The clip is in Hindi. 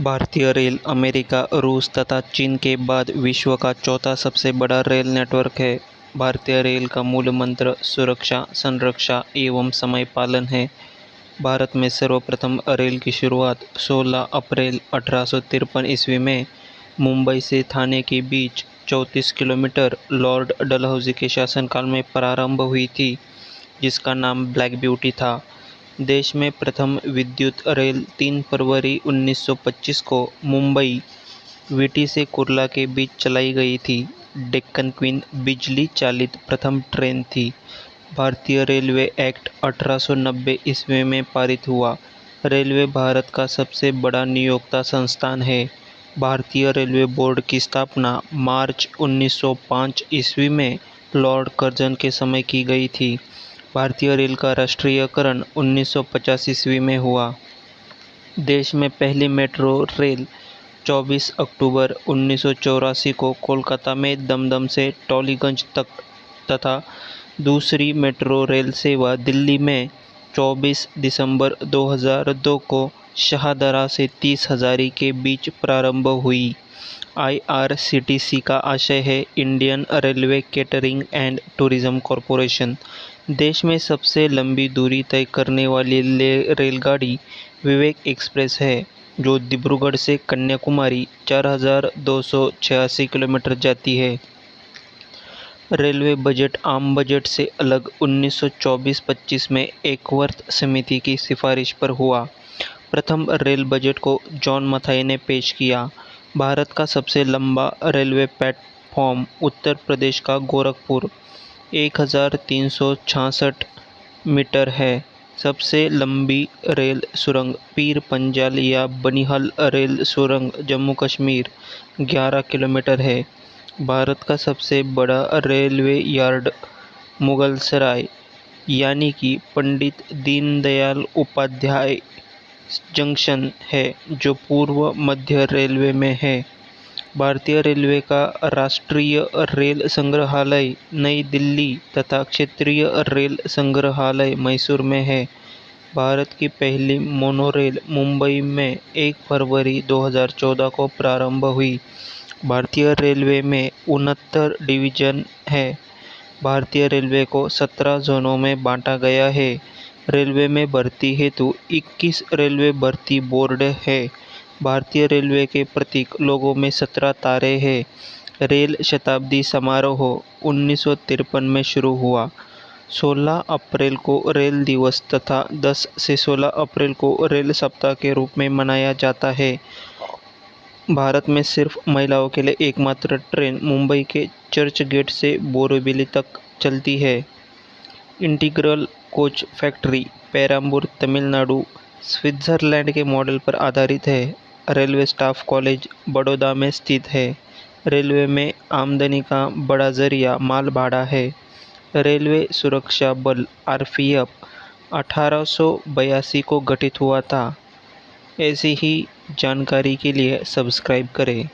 भारतीय रेल अमेरिका, रूस तथा चीन के बाद विश्व का चौथा सबसे बड़ा रेल नेटवर्क है। भारतीय रेल का मूल मंत्र सुरक्षा, संरक्षा एवं समय पालन है। भारत में सर्वप्रथम रेल की शुरुआत 16 अप्रैल 1853 ईस्वी में मुंबई से थाने के बीच 34 किलोमीटर लॉर्ड डलहौजी के शासनकाल में प्रारंभ हुई थी, जिसका नाम ब्लैक ब्यूटी था। देश में प्रथम विद्युत रेल 3 फरवरी 1925 को मुंबई विटी से कुर्ला के बीच चलाई गई थी। डेक्कन क्वीन बिजली चालित प्रथम ट्रेन थी। भारतीय रेलवे एक्ट 1890 ईस्वी में पारित हुआ। रेलवे भारत का सबसे बड़ा नियोक्ता संस्थान है। भारतीय रेलवे बोर्ड की स्थापना मार्च 1905 ईस्वी में लॉर्ड कर्जन के समय की गई थी। भारतीय रेल का राष्ट्रीयकरण 1950 ईस्वी में हुआ। देश में पहली मेट्रो रेल 24 अक्टूबर 1984 को कोलकाता में दमदम से टॉलीगंज तक तथा दूसरी मेट्रो रेल सेवा दिल्ली में 24 दिसंबर 2002 को शाहदरा से 30 हज़ारी के बीच प्रारंभ हुई। IRCTC का आशय है Indian railway catering and tourism corporation. देश में सबसे लंबी दूरी तय करने वाली रेलगाड़ी विवेक एक्सप्रेस है, जो डिब्रूगढ़ से कन्याकुमारी 4286 किलोमीटर जाती है। रेलवे बजट आम बजट से अलग 1924-25 में एकवर्थ समिति की सिफारिश पर हुआ। प्रथम रेल बजट को जॉन मथाई ने पेश किया। भारत का सबसे लंबा रेलवे प्लेटफॉर्म उत्तर प्रदेश का गोरखपुर 1366 मीटर है। सबसे लंबी रेल सुरंग पीर पंजाल या बनिहाल रेल सुरंग जम्मू कश्मीर 11 किलोमीटर है। भारत का सबसे बड़ा रेलवे यार्ड मुगलसराय यानी कि पंडित दीनदयाल उपाध्याय जंक्शन है, जो पूर्व मध्य रेलवे में है। भारतीय रेलवे का राष्ट्रीय रेल संग्रहालय नई दिल्ली तथा क्षेत्रीय रेल संग्रहालय मैसूर में है। भारत की पहली मोनोरेल मुंबई में 1 फरवरी 2014 को प्रारंभ हुई। भारतीय रेलवे में 69 डिवीजन है। भारतीय रेलवे को 17 जोनों में बांटा गया है। रेलवे में भर्ती हेतु 21 रेलवे भर्ती बोर्ड है। भारतीय रेलवे के प्रतीक लोगों में 17 तारे हैं। रेल शताब्दी समारोह 1953 में शुरू हुआ। 16 अप्रैल को रेल दिवस तथा 10 से 16 अप्रैल को रेल सप्ताह के रूप में मनाया जाता है। भारत में सिर्फ महिलाओं के लिए एकमात्र ट्रेन मुंबई के चर्च गेट से बोरीवली तक चलती है। Integral coach factory Perambur Tamil Nadu Switzerland के मॉडल पर आधारित है। रेलवे स्टाफ कॉलेज बड़ौदा में स्थित है। रेलवे में आमदनी का बड़ा जरिया माल भाड़ा है। रेलवे सुरक्षा बल RPF 1882 को गठित हुआ था। ऐसी ही जानकारी के लिए सब्सक्राइब करें।